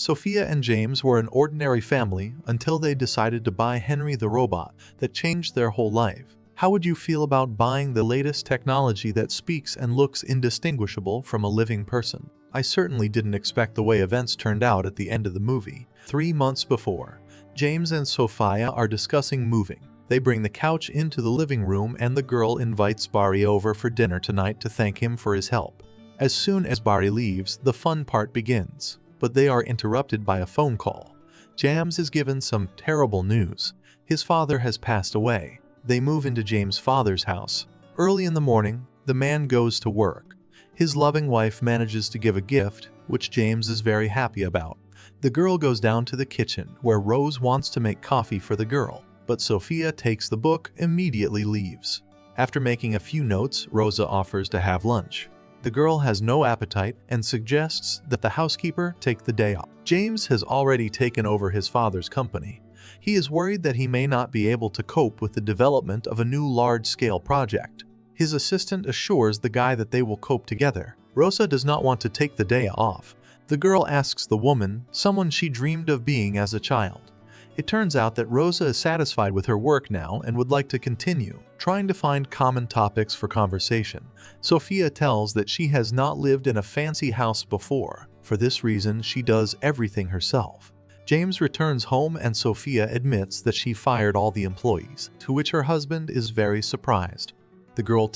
Sophia and James were an ordinary family until they decided to buy Henry the robot that changed their whole life. How would you feel about buying the latest technology that speaks and looks indistinguishable from a living person? I certainly didn't expect the way events turned out at the end of the movie. 3 months before, James and Sophia are discussing moving. They bring the couch into the living room and the girl invites Barry over for dinner tonight to thank him for his help. As soon as Barry leaves, the fun part begins. But they are interrupted by a phone call. James is given some terrible news. His father has passed away. They move into James' father's house. Early in the morning, the man goes to work. His loving wife manages to give a gift, which James is very happy about. The girl goes down to the kitchen, where Rose wants to make coffee for the girl, but Sophia takes the book and immediately leaves. After making a few notes, Rosa offers to have lunch. The girl has no appetite and suggests that the housekeeper take the day off. James has already taken over his father's company. He is worried that he may not be able to cope with the development of a new large-scale project. His assistant assures the guy that they will cope together. Rosa does not want to take the day off. The girl asks the woman, someone she dreamed of being as a child. It turns out that Rosa is satisfied with her work now and would like to continue, trying to find common topics for conversation. Sophia tells that she has not lived in a fancy house before. For this reason, she does everything herself. James returns home and Sophia admits that she fired all the employees, to which her husband is very surprised. The girl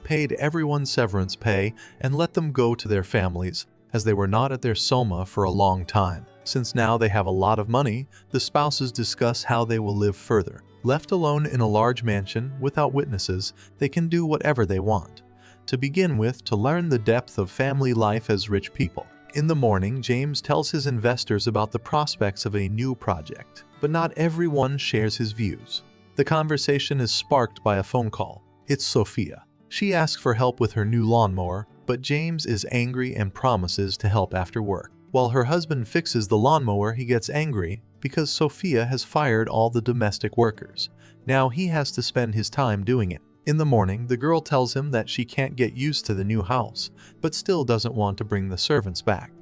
paid everyone severance pay and let them go to their families, as they were not at their soma for a long time. Since now they have a lot of money, the spouses discuss how they will live further. Left alone in a large mansion without witnesses, they can do whatever they want. To begin with, to learn the depth of family life as rich people. In the morning, James tells his investors about the prospects of a new project, but not everyone shares his views. The conversation is sparked by a phone call. It's Sophia. She asks for help with her new lawnmower, but James is angry and promises to help after work. While her husband fixes the lawnmower, he gets angry because Sophia has fired all the domestic workers. Now he has to spend his time doing it. In the morning, the girl tells him that she can't get used to the new house, but still doesn't want to bring the servants back.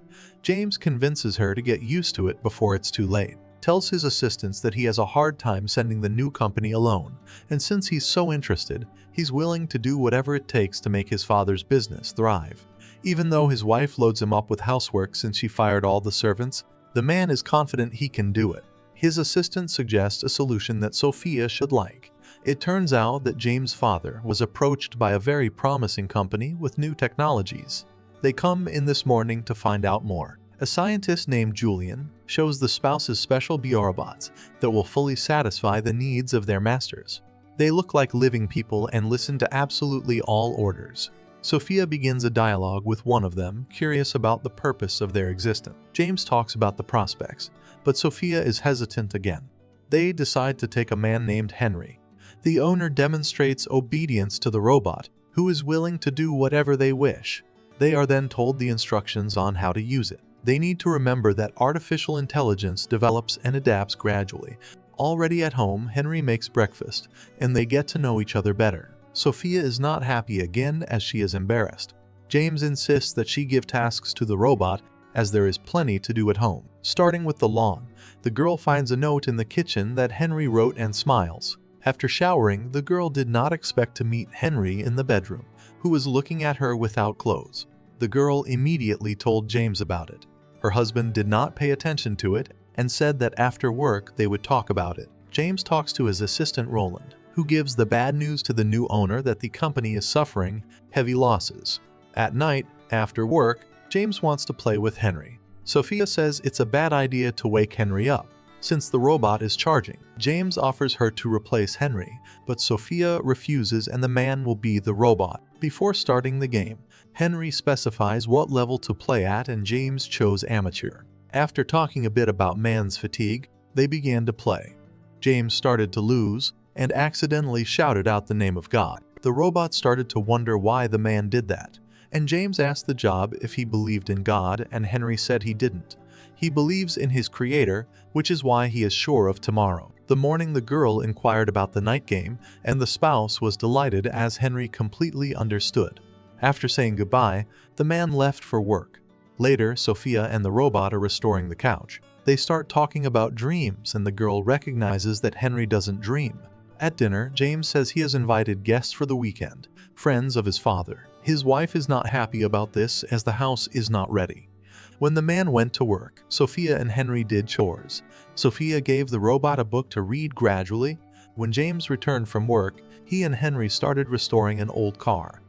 James convinces her to get used to it before it's too late. Tells his assistants that he has a hard time sending the new company alone, and since he's so interested, he's willing to do whatever it takes to make his father's business thrive. Even though his wife loads him up with housework since she fired all the servants, the man is confident he can do it. His assistant suggests a solution that Sophia should like. It turns out that James' father was approached by a very promising company with new technologies. They come in this morning to find out more. A scientist named Julian shows the spouses special biorobots that will fully satisfy the needs of their masters. They look like living people and listen to absolutely all orders. Sophia begins a dialogue with one of them, curious about the purpose of their existence. James talks about the prospects, but Sophia is hesitant again. They decide to take a man named Henry. The owner demonstrates obedience to the robot, who is willing to do whatever they wish. They are then told the instructions on how to use it. They need to remember that artificial intelligence develops and adapts gradually. Already at home, Henry makes breakfast, and they get to know each other better. Sophia is not happy again as she is embarrassed. James insists that she give tasks to the robot as there is plenty to do at home. Starting with the lawn, the girl finds a note in the kitchen that Henry wrote and smiles. After showering, the girl did not expect to meet Henry in the bedroom, who was looking at her without clothes. The girl immediately told James about it. Her husband did not pay attention to it and said that after work they would talk about it. James talks to his assistant Roland, who gives the bad news to the new owner that the company is suffering heavy losses. At night, after work, James wants to play with Henry. Sophia says it's a bad idea to wake Henry up, since the robot is charging. James offers her to replace Henry, but Sophia refuses and the man will be the robot. Before starting the game, Henry specifies what level to play at and James chose amateur. After talking a bit about man's fatigue, they began to play. James started to lose and accidentally shouted out the name of God. The robot started to wonder why the man did that, and James asked the job if he believed in God, and Henry said he didn't. He believes in his creator, which is why he is sure of tomorrow. The morning the girl inquired about the night game, and the spouse was delighted as Henry completely understood. After saying goodbye, the man left for work. Later, Sophia and the robot are restoring the couch. They start talking about dreams, and the girl recognizes that Henry doesn't dream. At dinner, James says he has invited guests for the weekend, friends of his father. His wife is not happy about this as the house is not ready. When the man went to work, Sophia and Henry did chores. Sophia gave the robot a book to read gradually. When James returned from work, he and Henry started restoring an old car.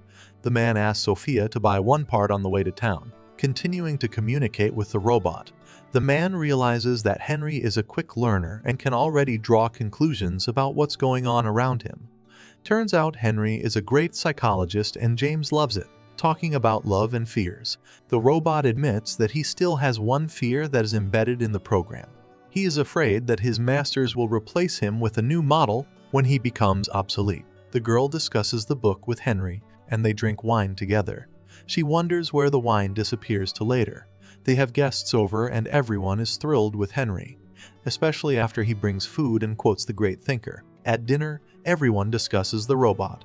The man asked Sophia to buy one part on the way to town, continuing to communicate with the robot. The man realizes that Henry is a quick learner and can already draw conclusions about what's going on around him. Turns out Henry is a great psychologist and James loves it. Talking about love and fears, the robot admits that he still has one fear that is embedded in the program. He is afraid that his masters will replace him with a new model when he becomes obsolete. The girl discusses the book with Henry, and they drink wine together. She wonders where the wine disappears to later. They have guests over and everyone is thrilled with Henry, especially after he brings food and quotes the great thinker. At dinner, everyone discusses the robot.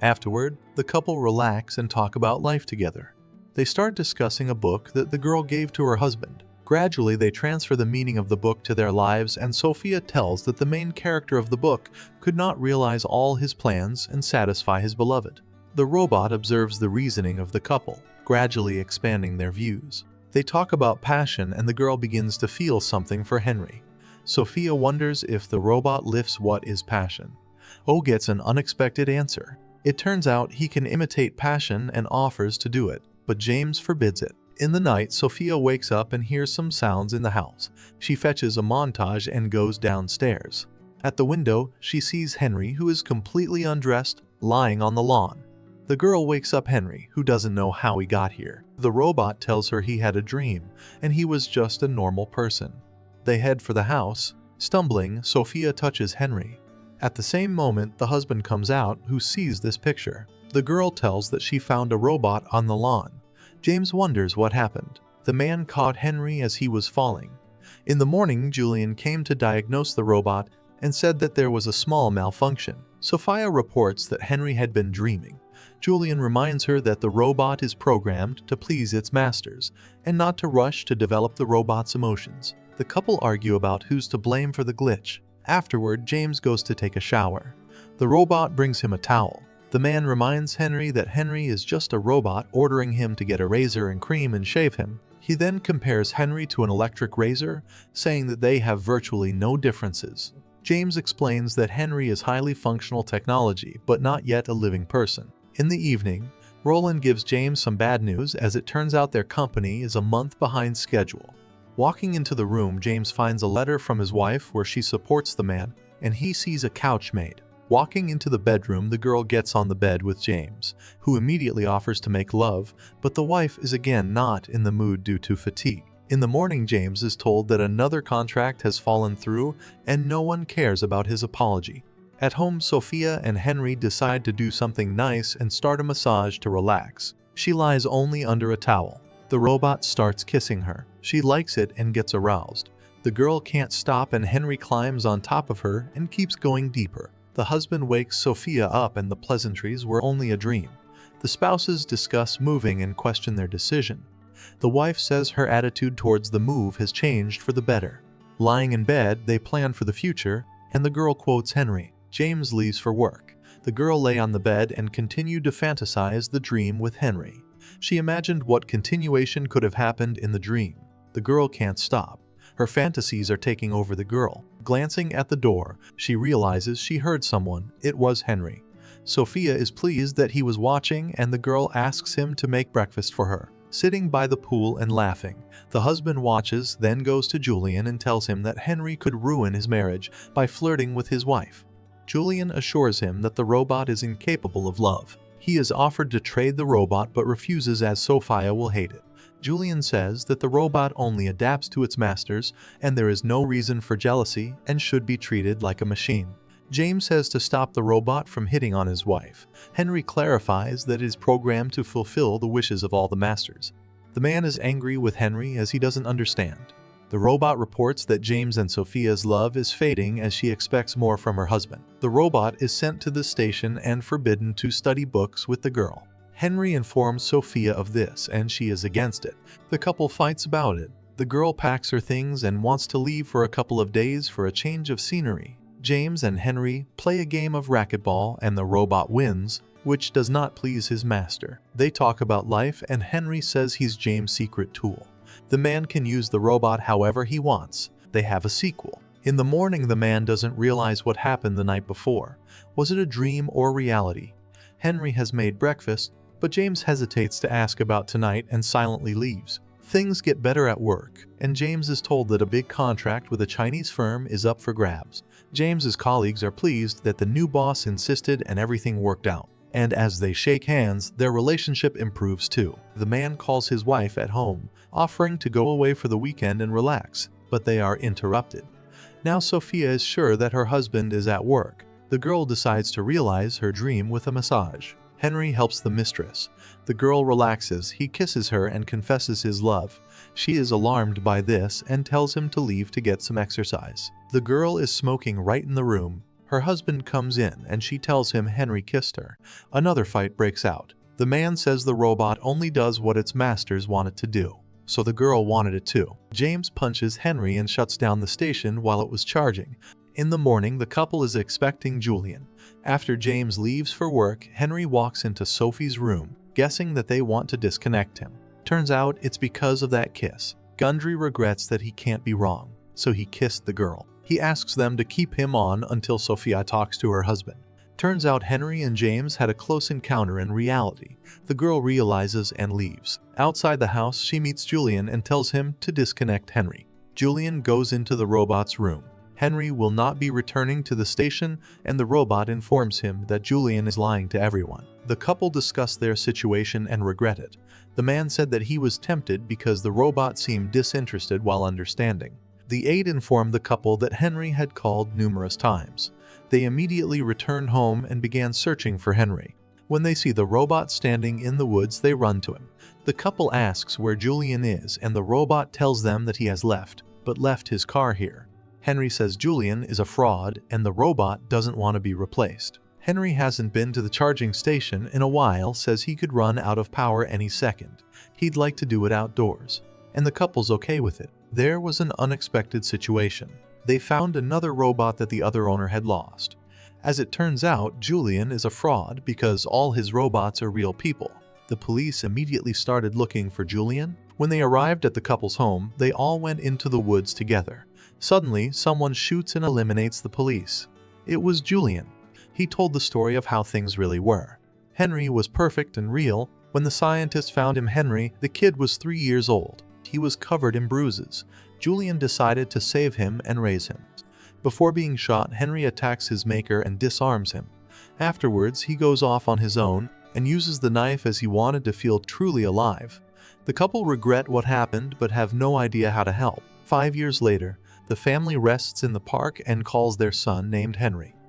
Afterward, the couple relax and talk about life together. They start discussing a book that the girl gave to her husband. Gradually, they transfer the meaning of the book to their lives, and Sophia tells that the main character of the book could not realize all his plans and satisfy his beloved. The robot observes the reasoning of the couple, gradually expanding their views. They talk about passion, and the girl begins to feel something for Henry. Sophia wonders if the robot lifts what is passion. O gets an unexpected answer. It turns out he can imitate passion and offers to do it, but James forbids it. In the night, Sophia wakes up and hears some sounds in the house. She fetches a montage and goes downstairs. At the window, she sees Henry, who is completely undressed, lying on the lawn. The girl wakes up Henry, who doesn't know how he got here. The robot tells her he had a dream, and he was just a normal person. They head for the house. Stumbling, Sophia touches Henry. At the same moment, the husband comes out, who sees this picture. The girl tells that she found a robot on the lawn. James wonders what happened. The man caught Henry as he was falling. In the morning, Julian came to diagnose the robot and said that there was a small malfunction. Sophia reports that Henry had been dreaming. Julian reminds her that the robot is programmed to please its masters and not to rush to develop the robot's emotions. The couple argue about who's to blame for the glitch. Afterward, James goes to take a shower. The robot brings him a towel. The man reminds Henry that Henry is just a robot, ordering him to get a razor and cream and shave him. He then compares Henry to an electric razor, saying that they have virtually no differences. James explains that Henry is highly functional technology, but not yet a living person. In the evening, Roland gives James some bad news as it turns out their company is a month behind schedule. Walking into the room, James finds a letter from his wife where she supports the man, and he sees a couch made. Walking into the bedroom, the girl gets on the bed with James, who immediately offers to make love, but the wife is again not in the mood due to fatigue. In the morning, James is told that another contract has fallen through and no one cares about his apology. At home, Sophia and Henry decide to do something nice and start a massage to relax. She lies only under a towel. The robot starts kissing her. She likes it and gets aroused. The girl can't stop and Henry climbs on top of her and keeps going deeper. The husband wakes Sophia up and the pleasantries were only a dream. The spouses discuss moving and question their decision. The wife says her attitude towards the move has changed for the better. Lying in bed, they plan for the future, and the girl quotes Henry. James leaves for work. The girl lay on the bed and continued to fantasize the dream with Henry. She imagined what continuation could have happened in the dream. The girl can't stop. Her fantasies are taking over the girl. Glancing at the door, she realizes she heard someone. It was Henry. Sophia is pleased that he was watching, and the girl asks him to make breakfast for her. Sitting by the pool and laughing, the husband watches, then goes to Julian and tells him that Henry could ruin his marriage by flirting with his wife. Julian assures him that the robot is incapable of love. He is offered to trade the robot but refuses as Sophia will hate it. Julian says that the robot only adapts to its masters and there is no reason for jealousy and should be treated like a machine. James says to stop the robot from hitting on his wife. Henry clarifies that it is programmed to fulfill the wishes of all the masters. The man is angry with Henry as he doesn't understand. The robot reports that James and Sophia's love is fading as she expects more from her husband. The robot is sent to the station and forbidden to study books with the girl. Henry informs Sophia of this and she is against it. The couple fights about it. The girl packs her things and wants to leave for a couple of days for a change of scenery. James and Henry play a game of racquetball and the robot wins, which does not please his master. They talk about life and Henry says he's James' secret tool. The man can use the robot however he wants. They have a sequel. In the morning, the man doesn't realize what happened the night before. Was it a dream or reality? Henry has made breakfast, but James hesitates to ask about tonight and silently leaves. Things get better at work, and James is told that a big contract with a Chinese firm is up for grabs. James's colleagues are pleased that the new boss insisted and everything worked out. And as they shake hands, their relationship improves too. The man calls his wife at home, offering to go away for the weekend and relax, but they are interrupted. Now Sophia is sure that her husband is at work. The girl decides to realize her dream with a massage. Henry helps the mistress. The girl relaxes, he kisses her and confesses his love. She is alarmed by this and tells him to leave to get some exercise. The girl is smoking right in the room. Her husband comes in and she tells him Henry kissed her. Another fight breaks out. The man says the robot only does what its masters want it to do. So the girl wanted it too. James punches Henry and shuts down the station while it was charging. In the morning, the couple is expecting Julian. After James leaves for work, Henry walks into Sophie's room, guessing that they want to disconnect him. Turns out it's because of that kiss. Gundry regrets that he can't be wrong, so he kissed the girl. He asks them to keep him on until Sophia talks to her husband. Turns out Henry and James had a close encounter in reality. The girl realizes and leaves. Outside the house, she meets Julian and tells him to disconnect Henry. Julian goes into the robot's room. Henry will not be returning to the station, and the robot informs him that Julian is lying to everyone. The couple discuss their situation and regret it. The man said that he was tempted because the robot seemed disinterested while understanding. The aide informed the couple that Henry had called numerous times. They immediately returned home and began searching for Henry. When they see the robot standing in the woods, they run to him. The couple asks where Julian is, and the robot tells them that he has left, but left his car here. Henry says Julian is a fraud and the robot doesn't want to be replaced. Henry hasn't been to the charging station in a while, says he could run out of power any second. He'd like to do it outdoors. And the couple's okay with it. There was an unexpected situation. They found another robot that the other owner had lost. As it turns out, Julian is a fraud because all his robots are real people. The police immediately started looking for Julian. When they arrived at the couple's home, they all went into the woods together. Suddenly, someone shoots and eliminates the police. It was Julian. He told the story of how things really were. Henry was perfect and real. When the scientists found him, the kid was 3 years old. He was covered in bruises. Julian decided to save him and raise him. Before being shot, Henry attacks his maker and disarms him. Afterwards, he goes off on his own and uses the knife as he wanted to feel truly alive. The couple regret what happened but have no idea how to help. 5 years later, the family rests in the park and calls their son named Henry.